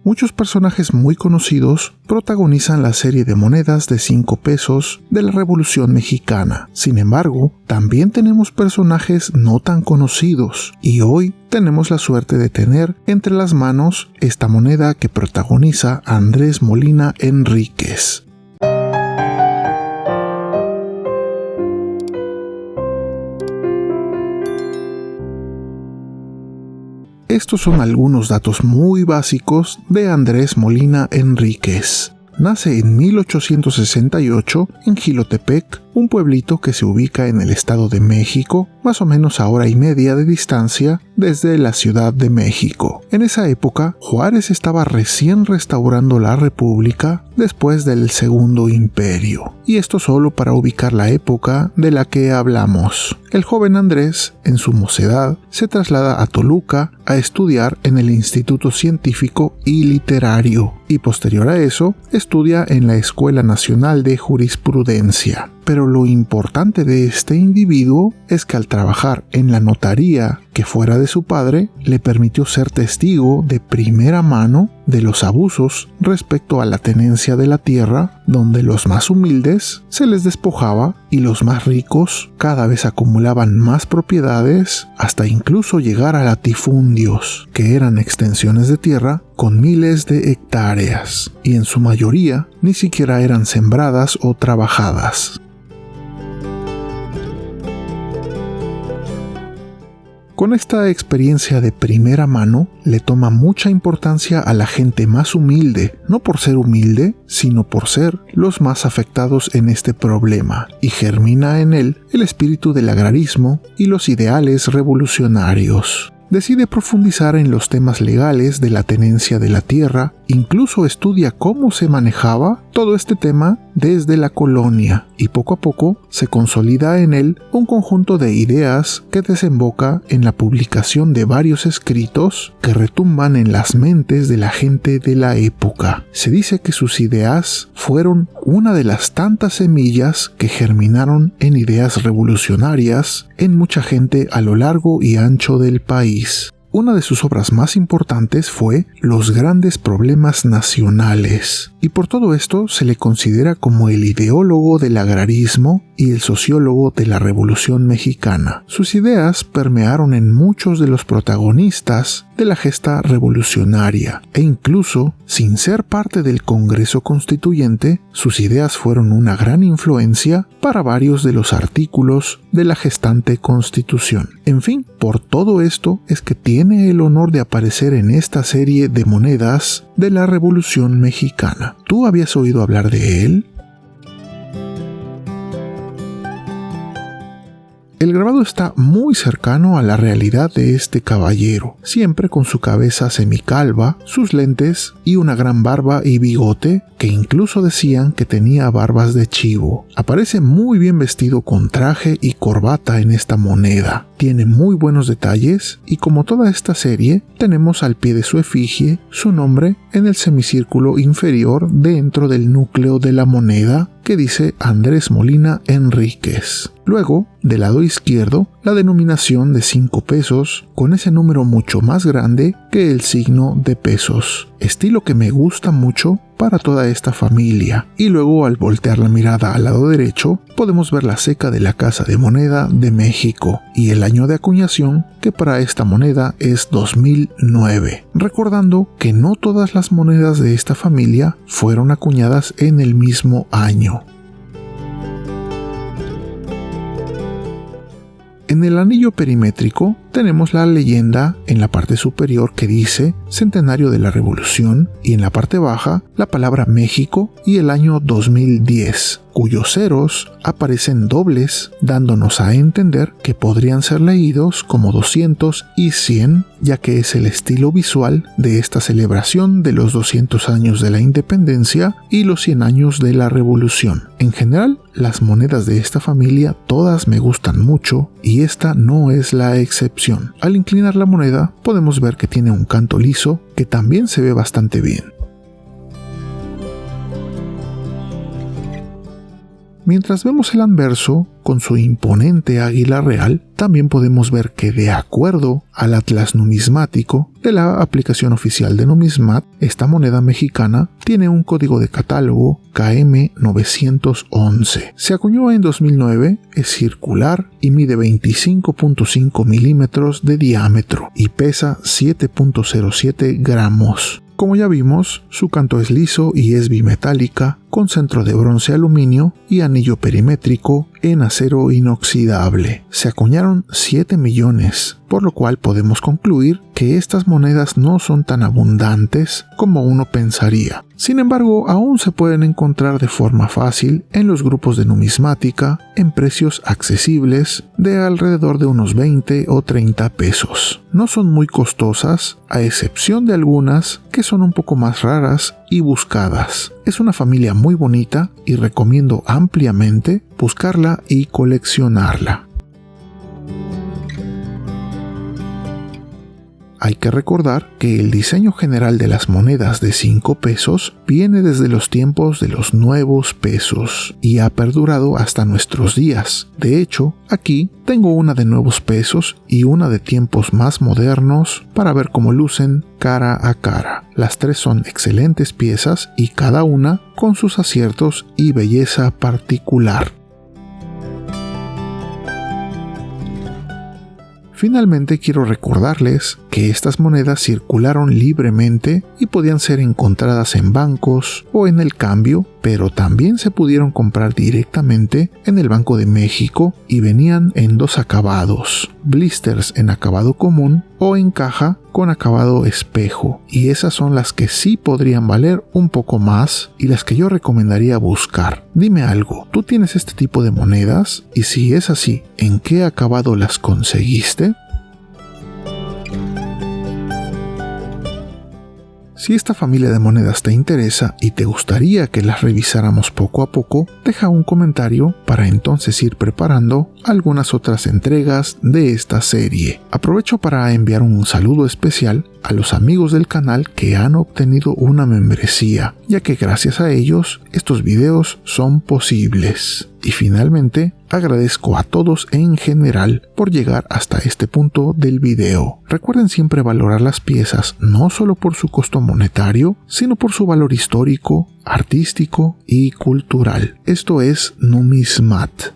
muchos personajes muy conocidos protagonizan la serie de monedas de 5 pesos de la Revolución Mexicana. Sin embargo, también tenemos personajes no tan conocidos y hoy tenemos la suerte de tener entre las manos esta moneda que protagoniza Andrés Molina Enríquez. Estos son algunos datos muy básicos de Andrés Molina Enríquez. Nace en 1868 en Jilotepec, un pueblito que se ubica en el Estado de México, más o menos a hora y media de distancia desde la Ciudad de México. En esa época, Juárez estaba recién restaurando la República después del Segundo Imperio. Y esto solo para ubicar la época de la que hablamos. El joven Andrés, en su mocedad, se traslada a Toluca a estudiar en el Instituto Científico y Literario, y posterior a eso, estudia en la Escuela Nacional de Jurisprudencia. Pero lo importante de este individuo es que al trabajar en la notaría que fuera de su padre, le permitió ser testigo de primera mano de los abusos respecto a la tenencia de la tierra, donde los más humildes se les despojaba y los más ricos cada vez acumulaban más propiedades hasta incluso llegar a latifundios, que eran extensiones de tierra con miles de hectáreas, y en su mayoría ni siquiera eran sembradas o trabajadas. Con esta experiencia de primera mano, le toma mucha importancia a la gente más humilde, no por ser humilde, sino por ser los más afectados en este problema, y germina en él el espíritu del agrarismo y los ideales revolucionarios. Decide profundizar en los temas legales de la tenencia de la tierra, incluso estudia cómo se manejaba todo este tema desde la colonia, y poco a poco se consolida en él un conjunto de ideas que desemboca en la publicación de varios escritos que retumban en las mentes de la gente de la época. Se dice que sus ideas fueron una de las tantas semillas que germinaron en ideas revolucionarias en mucha gente a lo largo y ancho del país. Una de sus obras más importantes fue Los grandes problemas nacionales, y por todo esto se le considera como el ideólogo del agrarismo y el sociólogo de la Revolución Mexicana. Sus ideas permearon en muchos de los protagonistas de la gesta revolucionaria, e incluso, sin ser parte del Congreso Constituyente, sus ideas fueron una gran influencia para varios de los artículos de la gestante Constitución. En fin, por todo esto es que tiene el honor de aparecer en esta serie de monedas de la Revolución Mexicana. ¿Tú habías oído hablar de él? El grabado está muy cercano a la realidad de este caballero, siempre con su cabeza semicalva, sus lentes y una gran barba y bigote, que incluso decían que tenía barbas de chivo. Aparece muy bien vestido con traje y corbata en esta moneda. Tiene muy buenos detalles y, como toda esta serie, tenemos al pie de su efigie su nombre en el semicírculo inferior dentro del núcleo de la moneda, que dice Andrés Molina Enríquez. Luego, del lado izquierdo, la denominación de 5 pesos con ese número mucho más grande que el signo de pesos, estilo que me gusta mucho para toda esta familia. Y luego, al voltear la mirada al lado derecho, podemos ver la ceca de la Casa de Moneda de México y el año de acuñación, que para esta moneda es 2009, recordando que no todas las monedas de esta familia fueron acuñadas en el mismo año. En el anillo perimétrico tenemos la leyenda en la parte superior que dice Centenario de la Revolución, y en la parte baja la palabra México y el año 2010, cuyos ceros aparecen dobles, dándonos a entender que podrían ser leídos como 200 y 100, ya que es el estilo visual de esta celebración de los 200 años de la independencia y los 100 años de la revolución. En general, las monedas de esta familia todas me gustan mucho, y esta no es la excepción. Al inclinar la moneda podemos ver que tiene un canto liso que también se ve bastante bien. Mientras vemos el anverso, con su imponente águila real, también podemos ver que, de acuerdo al Atlas Numismático de la aplicación oficial de Numismat, esta moneda mexicana tiene un código de catálogo KM911. Se acuñó en 2009, es circular y mide 25.5 milímetros de diámetro y pesa 7.07 gramos. Como ya vimos, su canto es liso y es bimetálica, con centro de bronce aluminio y anillo perimétrico en acero inoxidable. Se acuñaron 7 millones, por lo cual podemos concluir que estas monedas no son tan abundantes como uno pensaría. Sin embargo, aún se pueden encontrar de forma fácil en los grupos de numismática en precios accesibles de alrededor de unos 20 o 30 pesos. No son muy costosas, a excepción de algunas que son un poco más raras y buscadas. Es una familia muy bonita y recomiendo ampliamente buscarla y coleccionarla. Hay que recordar que el diseño general de las monedas de 5 pesos viene desde los tiempos de los nuevos pesos y ha perdurado hasta nuestros días. De hecho, aquí tengo una de nuevos pesos y una de tiempos más modernos para ver cómo lucen cara a cara. Las tres son excelentes piezas y cada una con sus aciertos y belleza particular. Finalmente quiero recordarles que estas monedas circularon libremente y podían ser encontradas en bancos o en el cambio, pero también se pudieron comprar directamente en el Banco de México y venían en dos acabados, blisters en acabado común o en caja con acabado espejo, y esas son las que sí podrían valer un poco más y las que yo recomendaría buscar. Dime algo, ¿tú tienes este tipo de monedas? Y si es así, ¿en qué acabado las conseguiste? Si esta familia de monedas te interesa y te gustaría que las revisáramos poco a poco, deja un comentario para entonces ir preparando algunas otras entregas de esta serie. Aprovecho para enviar un saludo especial a los amigos del canal que han obtenido una membresía, ya que gracias a ellos estos videos son posibles. Y finalmente, agradezco a todos en general por llegar hasta este punto del video. Recuerden siempre valorar las piezas no solo por su costo monetario, sino por su valor histórico, artístico y cultural. Esto es Numismat.